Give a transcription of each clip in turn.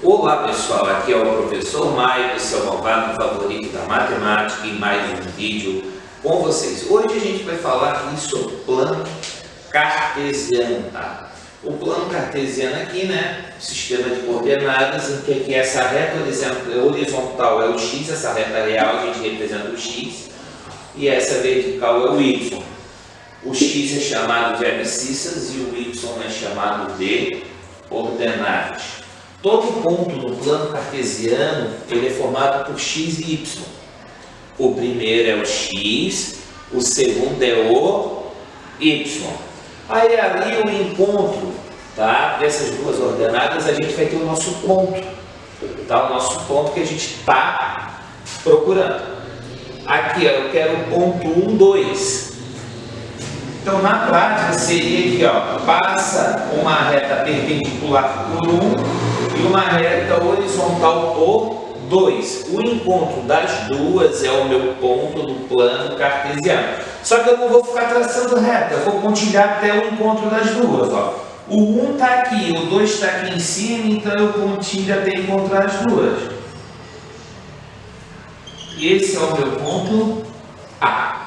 Olá pessoal, aqui é o professor Maio, seu malvado favorito da matemática, em mais um vídeo com vocês. Hoje a gente vai falar aqui sobre o plano cartesiano, tá? O plano cartesiano aqui, né, sistema de coordenadas, em que aqui essa reta horizontal é o x, essa reta real a gente representa o x, e essa vertical é o y. O x é chamado de abscissas e o y é chamado de ordenadas. Todo ponto no plano cartesiano ele é formado por x e y. O primeiro é o x, o segundo é o y. Aí ali o encontro, tá, dessas duas ordenadas a gente vai ter o nosso ponto, tá? O nosso ponto que a gente está procurando. Aqui ó, eu quero o ponto 1, 2. Então na prática seria aqui ó, passa uma reta perpendicular por 1 e uma reta horizontal por 2. O encontro das duas é o meu ponto do plano cartesiano. Só que eu não vou ficar traçando reta, eu vou pontilhar até o encontro das duas. Ó. O 1 está aqui, o 2 está aqui em cima, então eu pontilho até encontrar as duas. Esse é o meu ponto A.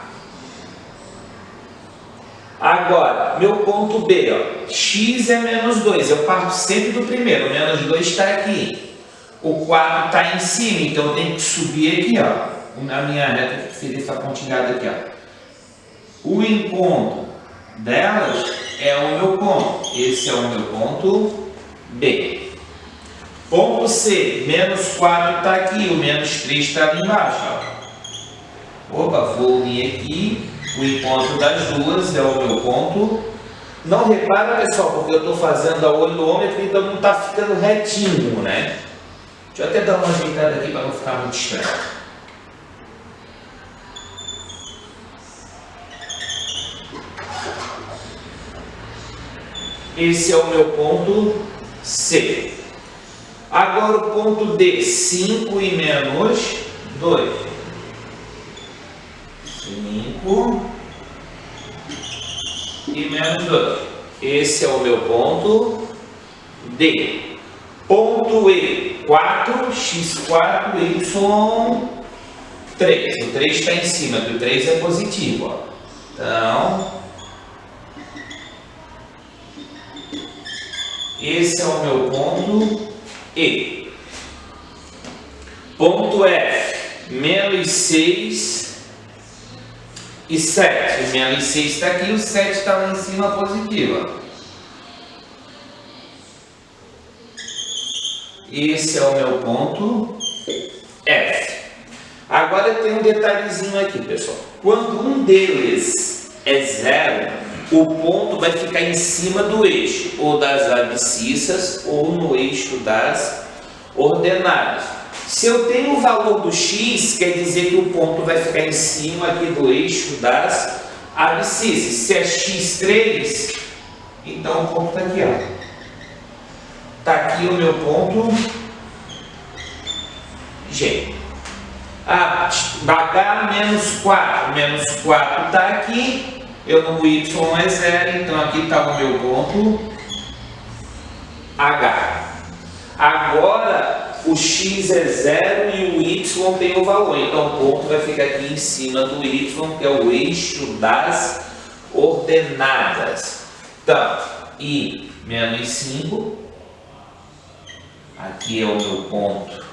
Agora, meu ponto B, ó, x é menos 2, eu parto sempre do primeiro, o menos 2 está aqui. O 4 está em cima, então eu tenho que subir aqui, ó, na minha reta que fiz essa pontilhada aqui, ó. O encontro delas é o meu ponto, esse é o meu ponto B. Ponto C, menos 4 está aqui, o menos 3 está ali embaixo, ó. Opa, vou unir aqui. O encontro das duas é o meu ponto. Não repara, pessoal, porque eu estou fazendo a olhômetro, então não está ficando retinho, né? Deixa eu até dar uma ajeitada aqui para não ficar muito estranho. Esse é o meu ponto C. Agora o ponto D, 5 e menos 2. 5 e menos 2. Esse é o meu ponto D. Ponto E, 4, x4, y3. O 3 está em cima, que o 3 é positivo. Ó. Então, esse é o meu ponto E. Ponto F, menos 6 e 7, o menos 6 está aqui, o 7 está lá em cima, positivo. Esse é o meu ponto F. Agora tem um detalhezinho aqui, pessoal. Quando um deles é 0, o ponto vai ficar em cima do eixo, ou das abscissas, ou no eixo das ordenadas. Se eu tenho o valor do x, quer dizer que o ponto vai ficar em cima aqui do eixo das abscissas. Se é x3, então o ponto está aqui, ó. Está aqui o meu ponto G. H menos 4. Menos 4 está aqui. O y é 0, então aqui está o meu ponto H. Agora, o x é 0 e o y tem o valor, então o ponto vai ficar aqui em cima do y, que é o eixo das ordenadas. Então, I menos 5, aqui é o meu ponto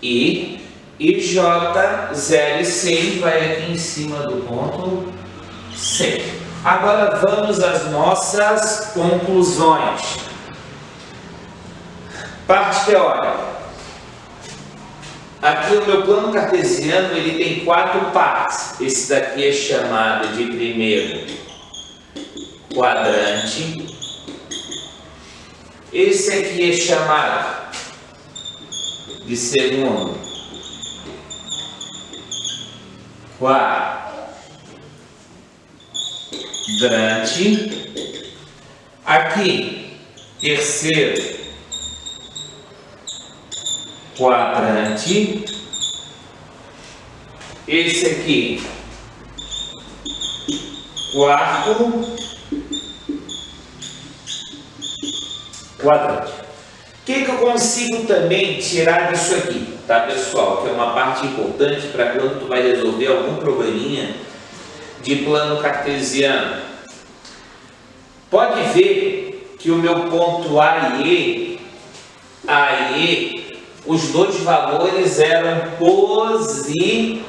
I, e J, 0 e 6 vai aqui em cima do ponto C. Agora vamos às nossas conclusões. Parte teórica. Aqui o meu plano cartesiano ele tem 4 partes. Esse daqui é chamado de primeiro quadrante. Esse aqui é chamado de segundo quadrante. Aqui, terceiro quadrante. Esse aqui, quarto quadrante. que eu consigo também tirar disso aqui, tá, pessoal? Que é uma parte importante para quando tu vai resolver algum probleminha de plano cartesiano. Pode ver que o meu ponto A e E, os dois valores eram positivos.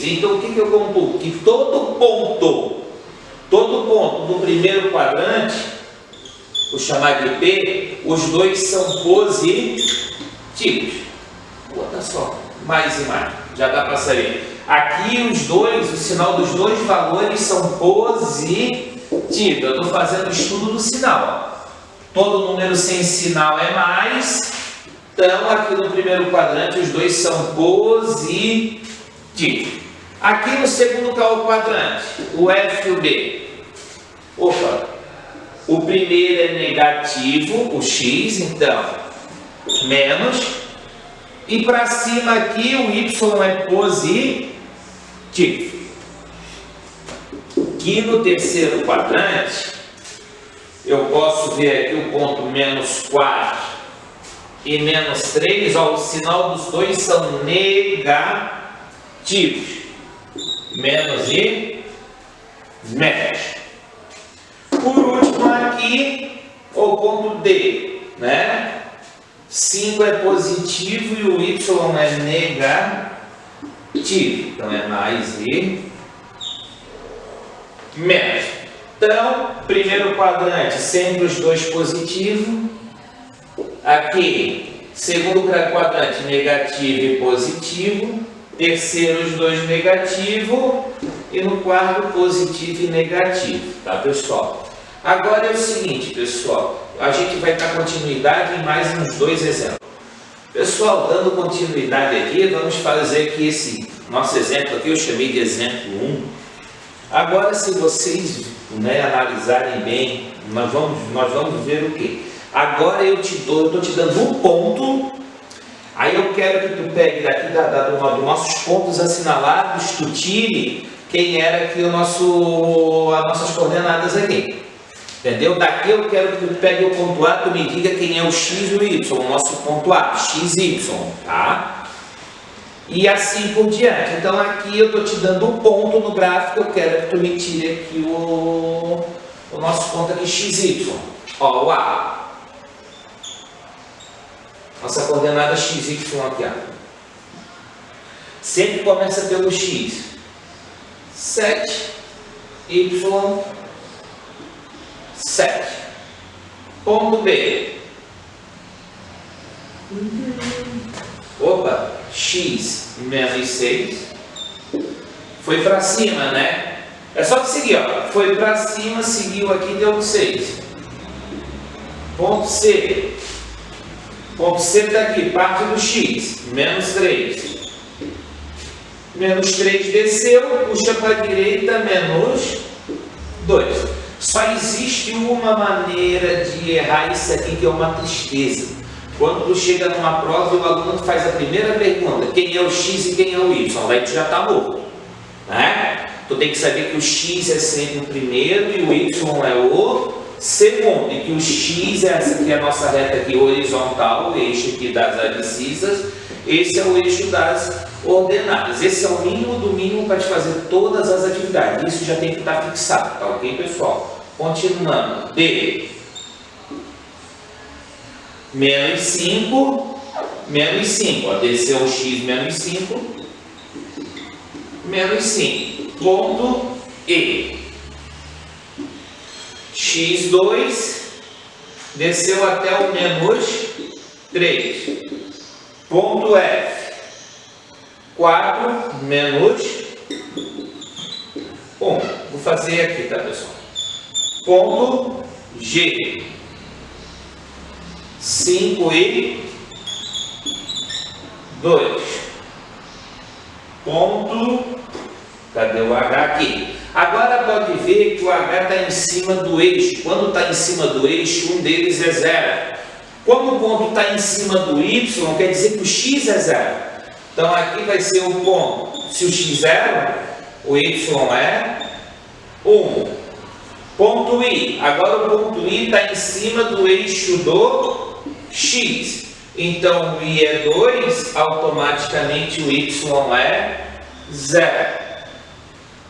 Então o que eu concluo? Que todo ponto do primeiro quadrante, vou chamar de P, os dois são positivos. Bota só, mais e mais, já dá para saber. Aqui os dois, o sinal dos dois valores são positivos. Eu estou fazendo o estudo do sinal. Todo número sem sinal é mais. Então aqui no primeiro quadrante os dois são positivos. Aqui no segundo quadrante, o F e o B. Opa! O primeiro é negativo, o X, então, menos. E para cima aqui o Y é positivo. Aqui no terceiro quadrante, eu posso ver aqui o ponto menos 4 e menos 3. Ó, o sinal dos dois são negativos. Menos e menos. Por último aqui, o ponto D, né? 5 é positivo e o Y é negativo. Então é mais e menos. Então, primeiro quadrante, sempre os dois positivos. Aqui, segundo quadrante, negativo e positivo. Terceiro, os dois negativos. E no quarto, positivo e negativo. Tá, pessoal? Agora é o seguinte, pessoal. A gente vai dar continuidade em mais uns dois exemplos. Pessoal, dando continuidade aqui, vamos fazer aqui esse nosso exemplo aqui, eu chamei de exemplo 1. Agora, se vocês analisarem bem, nós vamos ver o quê? Agora eu estou te dando um ponto, aí eu quero que tu pegue daqui dos nossos pontos assinalados, tu tire quem era aqui as nossas coordenadas aqui. Entendeu? Daqui eu quero que tu pegue o ponto A, tu me diga quem é o X e o Y, o nosso ponto A, X, Y, tá? E assim por diante. Então aqui eu estou te dando um ponto no gráfico, eu quero que tu me tire aqui o nosso ponto aqui, XY. Ó, o A. Nossa coordenada XY aqui, ó. Sempre começa pelo X. 7, Y, 7. Ponto B. Opa, X menos 6. Foi para cima, né? É só que seguir, ó. Foi para cima, seguiu aqui, deu 6. Ponto C. Ponto C está aqui, parte do X, menos 3. Menos 3 desceu, puxa para a direita, menos 2. Só existe uma maneira de errar isso aqui, que é uma tristeza. Quando tu chega numa prova e o aluno faz a primeira pergunta, quem é o X e quem é o Y? Aí tu já está morto, né? Tu tem que saber que o X é sempre o primeiro e o Y é o segundo. E que o X é essa aqui, a nossa reta aqui horizontal, o eixo aqui das abscissas. Esse é o eixo das ordenadas. Esse é o mínimo do mínimo para te fazer todas as atividades. Isso já tem que estar fixado, tá ok, pessoal? Continuando. D. Menos 5. Menos 5. Ó, desceu o X menos 5. Menos 5. Ponto E. X2. Desceu até o menos 3. Ponto F. 4 menos 1. Vou fazer aqui, tá, pessoal? Ponto G. 5 e 2. Ponto. Cadê o H aqui? Agora pode ver que o H está em cima do eixo. Quando está em cima do eixo, um deles é 0. Como o ponto está em cima do Y, quer dizer que o X é 0. Então aqui vai ser o ponto. Se o X é 0, o Y é 1. Ponto I. Agora o ponto I está em cima do eixo do x. Então o i é 2, automaticamente o y é 0.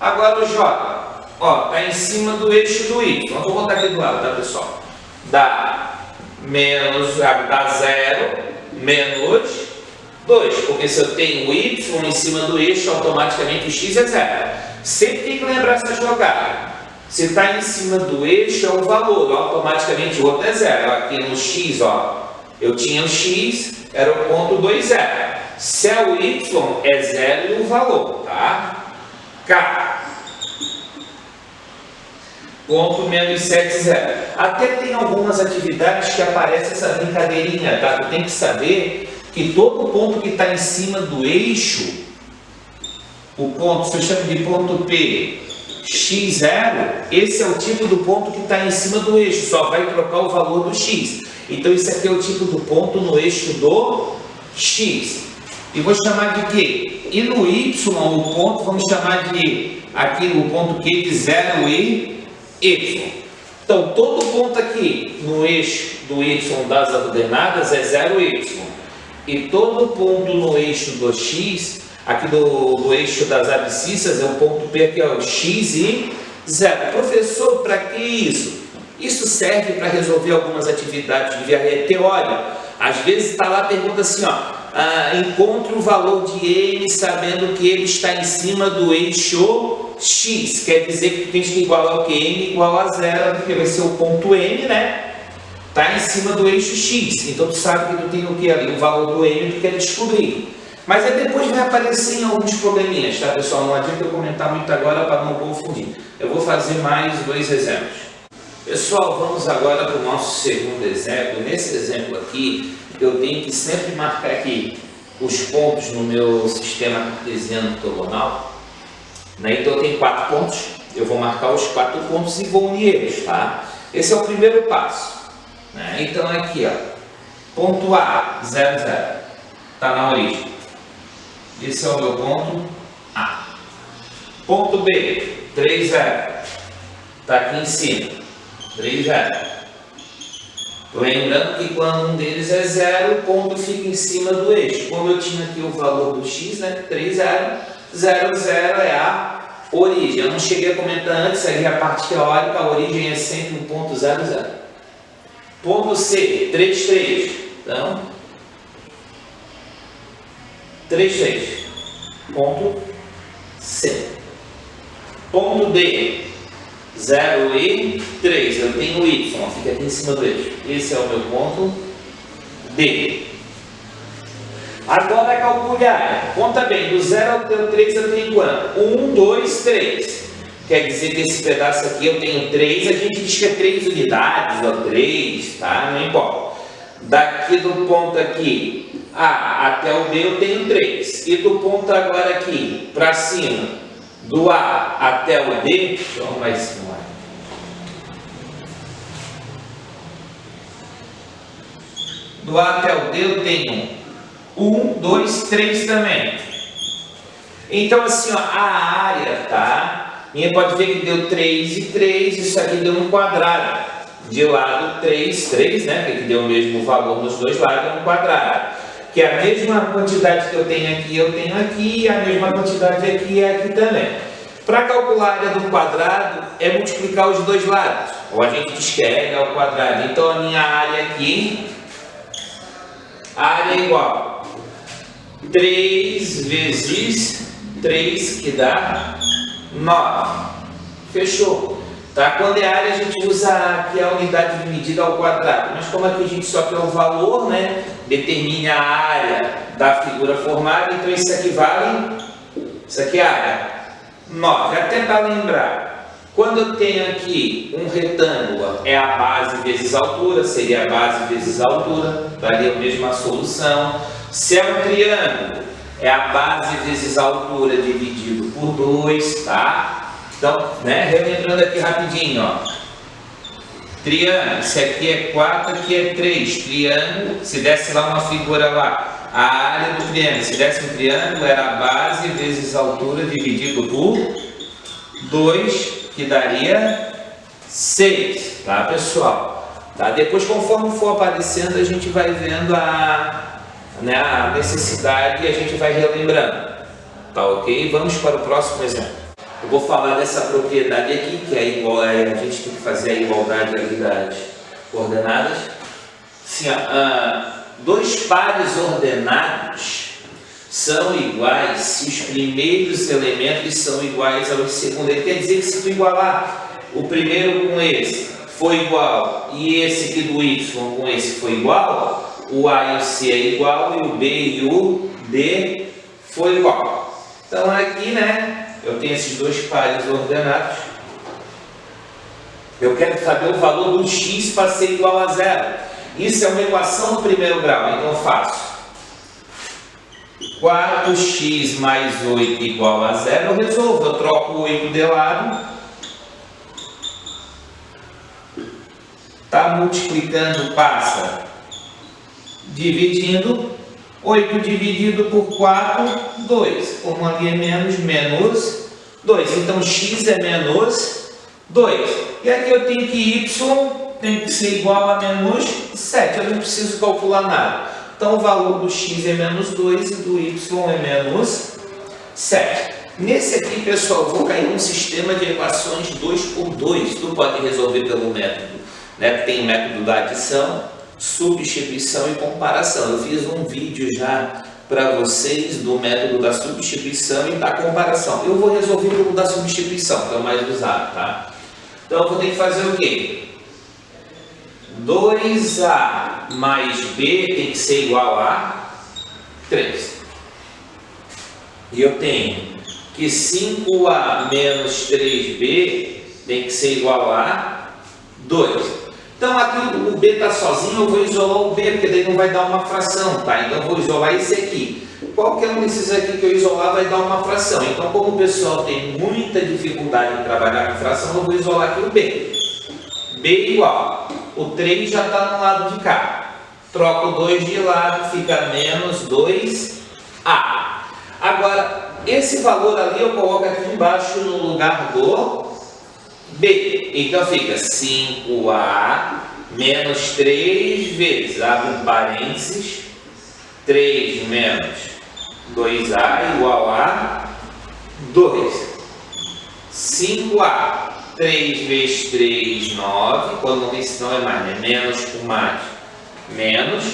Agora o j, ó, está em cima do eixo do y. Então, vou botar aqui do lado, tá, pessoal? Dá 0 menos 2, porque se eu tenho o y em cima do eixo, automaticamente o x é 0. Sempre tem que lembrar essa jogada. Se está em cima do eixo, é o valor, automaticamente o outro é 0. Aqui no x, ó, eu tinha o x, era o ponto 2, 0. Se é o y, é 0 e o valor, tá? K. Ponto menos 7, 0. Até tem algumas atividades que aparece essa brincadeirinha, tá? Tu tem que saber que todo ponto que está em cima do eixo, o ponto, se eu chamo de ponto P, x0, esse é o tipo do ponto que está em cima do eixo, só vai trocar o valor do x. Então, isso aqui é o tipo do ponto no eixo do x. E vou chamar de quê? E no y, o ponto, vamos chamar de, aqui o ponto Q de 0 e y. Então, todo ponto aqui no eixo do y das ordenadas é 0y. E todo ponto no eixo do x, aqui do eixo das abscissas, é o ponto P aqui, é o x e 0. Professor, para que isso? Isso serve para resolver algumas atividades de via teórica. Às vezes está lá, pergunta assim, ó, encontre o valor de m sabendo que ele está em cima do eixo x. Quer dizer que tu tens que igualar o que? M igual a 0, porque vai ser o ponto M, né? Está em cima do eixo x. Então tu sabe que tu tem o que ali? O valor do m que tu quer descobrir. Mas aí depois vai aparecer em alguns probleminhas, tá, pessoal? Não adianta eu comentar muito agora para não confundir. Eu vou fazer mais 2 exemplos. Pessoal, vamos agora para o nosso segundo exemplo. Nesse exemplo aqui, eu tenho que sempre marcar aqui os pontos no meu sistema cartesiano ortogonal. Né? Então eu tenho 4 pontos, eu vou marcar os 4 pontos e vou unir eles, tá? Esse é o primeiro passo. Né? Então aqui, ó, ponto A, 0, 0, está na origem. Esse é o meu ponto A. Ponto B, 3, 0, está aqui em cima. 3, 0. Lembrando que quando um deles é 0, o ponto fica em cima do eixo. Como eu tinha aqui o valor do x, né? 3, 0, 0, 0 é a origem. Eu não cheguei a comentar antes, aí a parte teórica, a origem é sempre um ponto 0, 0. Ponto C, 3, 3. Então, 3, 3. Ponto C. Ponto D. 0 e 3, eu tenho o y, fica aqui em cima do eixo. Esse é o meu ponto D. Agora calcule a área. Conta bem, do 0 até o 3 eu tenho quanto? 1, 2, 3. Quer dizer que esse pedaço aqui eu tenho 3, a gente diz que é 3 unidades, ou 3, tá? Não importa. Daqui do ponto aqui A até o B eu tenho 3. E do ponto agora aqui, para cima, do A até o D, deixa eu arrumar esse no ar. Do A até o D eu tenho 1, 2, 3 também. Então assim, ó, a área, tá? Minha pode ver que deu 3 e 3, isso aqui deu um quadrado. De lado 3, 3, né? Porque deu o mesmo valor nos dois lados, é um quadrado. Que a mesma quantidade que eu tenho aqui, e a mesma quantidade aqui é aqui também. Para calcular a área do quadrado, é multiplicar os dois lados. Ou a gente diz que é ao quadrado. Então, a minha área aqui, a área é igual a 3 vezes 3, que dá 9. Fechou. Tá? Quando é área, a gente usa aqui a unidade de medida ao quadrado. Mas como aqui a gente só quer o valor, né? Determine a área da figura formada. Então, isso aqui vale... Isso aqui é a área. 9. Até para lembrar. Quando eu tenho aqui um retângulo, é a base vezes a altura. Seria a base vezes a altura. Daria a mesma solução. Se é um triângulo, é a base vezes a altura dividido por 2, tá? Então, né, relembrando aqui rapidinho, ó. Triângulo, esse aqui é 4, aqui é 3. Triângulo, se desse lá uma figura lá, a área do triângulo, se desse um triângulo, era a base vezes a altura dividido por 2, que daria 6, tá, pessoal? Tá? Depois, conforme for aparecendo, a gente vai vendo a necessidade e a gente vai relembrando. Tá ok? Vamos para o próximo exemplo. Eu vou falar dessa propriedade aqui, que é igual, a gente tem que fazer a igualdade ali das coordenadas. Assim, dois pares ordenados são iguais se os primeiros elementos são iguais aos segundos. Ele quer dizer que se tu igualar o primeiro com esse foi igual e esse aqui do y com esse foi igual, o a e o c é igual e o b e o d foi igual. Então aqui, né, eu tenho esses dois pares ordenados. Eu quero saber o valor do x para ser igual a zero. Isso é uma equação do primeiro grau, então eu faço 4x mais 8 igual a zero. Eu resolvo, eu troco o 8 de lado. Tá multiplicando, passa dividindo. 8 dividido por 4, 2. Como ali é menos 2. Então x é menos 2. E aqui eu tenho que y tem que ser igual a menos 7. Eu não preciso calcular nada. Então o valor do x é menos 2 e do y é menos 7. Nesse aqui, pessoal, eu vou cair num sistema de equações 2 por 2. Tu pode resolver pelo método, né? Tem o método da adição, substituição e comparação. Eu fiz um vídeo já para vocês do método da substituição e da comparação. Eu vou resolver pelo da substituição, que é o mais usado, tá? Então eu vou ter que fazer o quê? 2a mais b tem que ser igual a 3. E eu tenho que 5a menos 3b tem que ser igual a 2. Então aqui o b está sozinho, eu vou isolar o b, porque daí não vai dar uma fração, tá? Então eu vou isolar esse aqui. Qualquer um desses aqui que eu isolar vai dar uma fração. Então, como o pessoal tem muita dificuldade em trabalhar com fração, eu vou isolar aqui o b. b igual. O 3 já está no lado de cá. Troco o 2 de lado, fica menos 2a. Agora, esse valor ali eu coloco aqui embaixo no lugar do b. Então fica 5a menos 3 vezes, abre um parênteses, 3 menos 2a igual a 2. 5a, 3 vezes 3, 9, quando não tem sinal é mais, né? Menos com mais, menos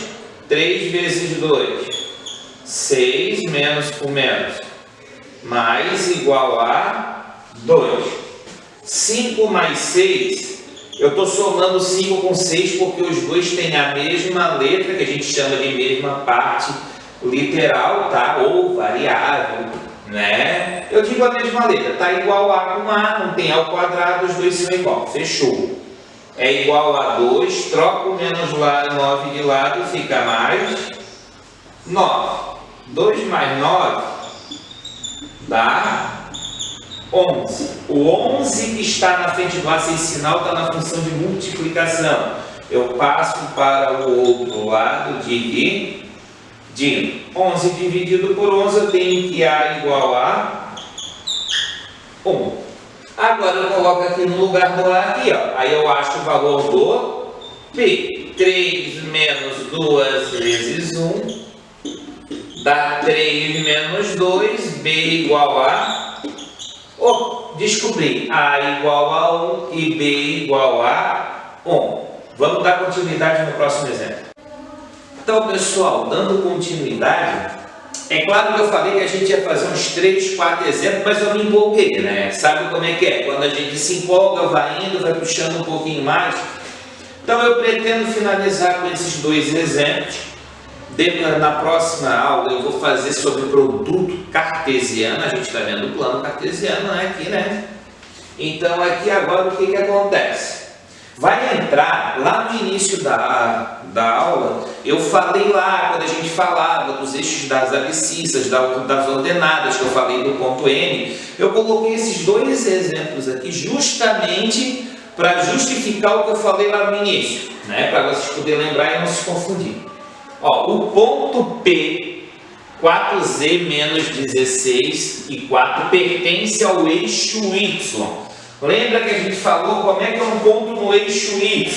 3 vezes 2, 6, menos com menos, mais igual a 2. 5 mais 6, eu estou somando 5 com 6 porque os dois têm a mesma letra, que a gente chama de mesma parte literal, tá? Ou variável, né? Eu digo a mesma letra, tá igual a com a, não tem ao quadrado, os dois são igual, fechou. É igual a 2, troco o menos lá, 9 de lado, fica mais 9. 2 mais 9 dá 11. O 11 que está na frente do A sem sinal está na função de multiplicação. Eu passo para o outro lado dividindo. 11 dividido por 11 eu tenho que A igual a 1. Agora eu coloco aqui no lugar do A aqui, ó. Aí eu acho o valor do B. 3 menos 2 vezes 1 dá 3 menos 2, B igual a... descobri, A igual a 1 e B igual a 1. Vamos dar continuidade no próximo exemplo. Então, pessoal, dando continuidade, é claro que eu falei que a gente ia fazer uns 3, 4 exemplos, mas eu me empolguei, né? Sabe como é que é? Quando a gente se empolga, vai indo, vai puxando um pouquinho mais. Então, eu pretendo finalizar com esses dois exemplos. Na próxima aula eu vou fazer sobre produto cartesiano. A gente está vendo o plano cartesiano, né? Aqui, né? Então, aqui agora o que acontece? Vai entrar lá no início da aula, eu falei lá, quando a gente falava dos eixos das abscissas, das ordenadas, que eu falei do ponto N, eu coloquei esses dois exemplos aqui justamente para justificar o que eu falei lá no início, né? Para vocês poderem lembrar e não se confundir. Ó, o ponto P, 4z menos 16 e 4 pertence ao eixo Y. Lembra que a gente falou como é que é um ponto no eixo Y?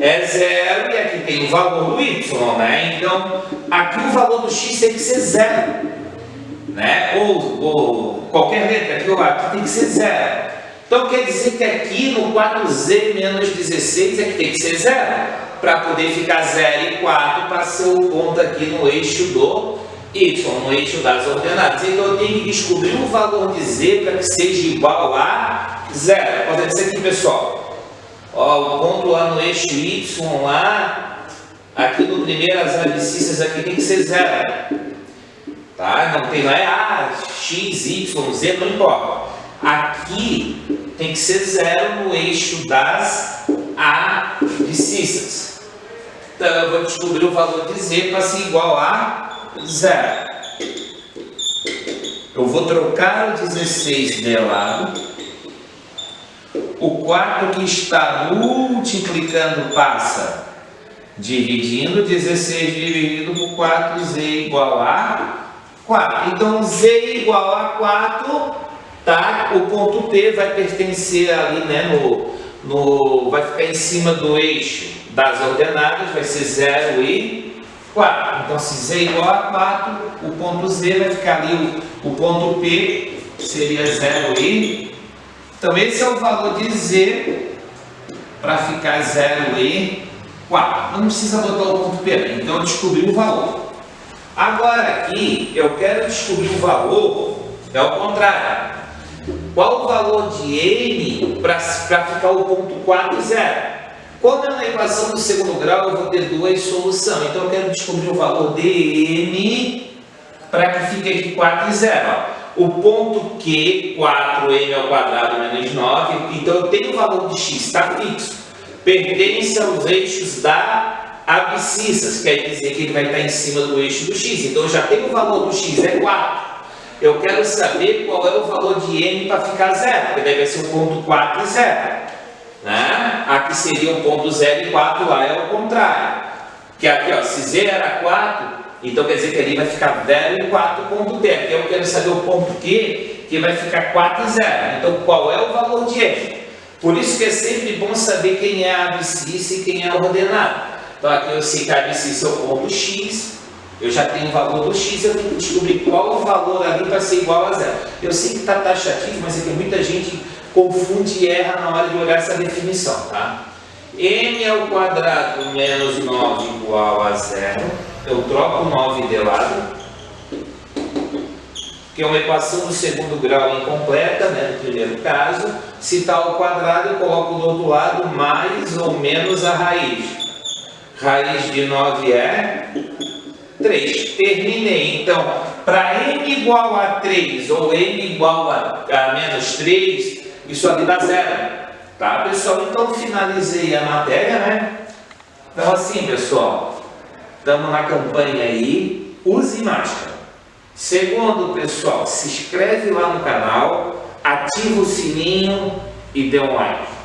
é 0 e aqui tem o valor do y, né? Então, aqui o valor do x tem que ser 0, né? Ou qualquer letra aqui tem que ser 0. Então, quer dizer que aqui no 4z menos 16 aqui tem que ser 0, para poder ficar 0 e 4 para ser o ponto aqui no eixo do y, no eixo das ordenadas. Então, eu tenho que descobrir o valor de z para que seja igual a 0. Pode dizer aqui, pessoal. Ó, o ponto lá no eixo y, lá, aqui no primeiro, as abscissas aqui tem que ser 0. Tá? Não é x, y, z, não importa. Aqui tem que ser 0 no eixo das abscissas. Então, eu vou descobrir o valor de z para ser igual a 0. Eu vou trocar o 16 de lado. O 4 que está multiplicando passa dividindo. 16 dividido por 4, z igual a 4. Então, z igual a 4, tá? O ponto P vai pertencer ali, né, vai ficar em cima do eixo das ordenadas, vai ser 0 e 4. Então, se z igual a 4, o ponto z vai ficar ali, o ponto P seria 0 e... Então, esse é o valor de z para ficar 0 e 4. Não precisa botar o ponto P, então eu descobri o valor. Agora aqui, eu quero descobrir o valor, é o contrário. Qual o valor de m para ficar o ponto 4 e 0? Como é uma equação do segundo grau, eu vou ter duas soluções. Então, eu quero descobrir o valor de m para que fique aqui 4 e 0. Ó. O ponto Q, 4m ao quadrado menos 9, então eu tenho o valor de x, está fixo. Pertence aos eixos da abscissas, quer dizer que ele vai estar em cima do eixo do x. Então, eu já tenho o valor do x, é 4. Eu quero saber qual é o valor de m para ficar 0, porque deve ser o ponto 4 e 0. Né? Aqui seria o ponto 0 e 4, lá é o contrário. Que aqui, ó, se z era 4, então quer dizer que ali vai ficar 0 e 4 ponto P. Aqui eu quero saber o ponto Q, que vai ficar 4 e 0. Então, qual é o valor de m? Por isso que é sempre bom saber quem é a abscissa e quem é a ordenada. Então, aqui eu sei que a abscissa é o ponto x. Eu já tenho o valor do x, eu tenho que descobrir qual o valor ali para ser igual a 0. Eu sei que está taxativo, mas é que muita gente confunde e erra na hora de olhar essa definição, tá? M ao quadrado menos 9 igual a 0. Eu troco 9 de lado, que é uma equação do segundo grau incompleta, né, no primeiro caso. Se está ao quadrado, eu coloco do outro lado mais ou menos a raiz. Raiz de 9 é 3. Terminei. Então, para m igual a 3 ou m igual a menos 3, isso ali dá 0. Tá, pessoal? Então, finalizei a matéria, né? Então, assim, pessoal, estamos na campanha aí, use máscara. Segundo, pessoal, se inscreve lá no canal, ativa o sininho e dê um like.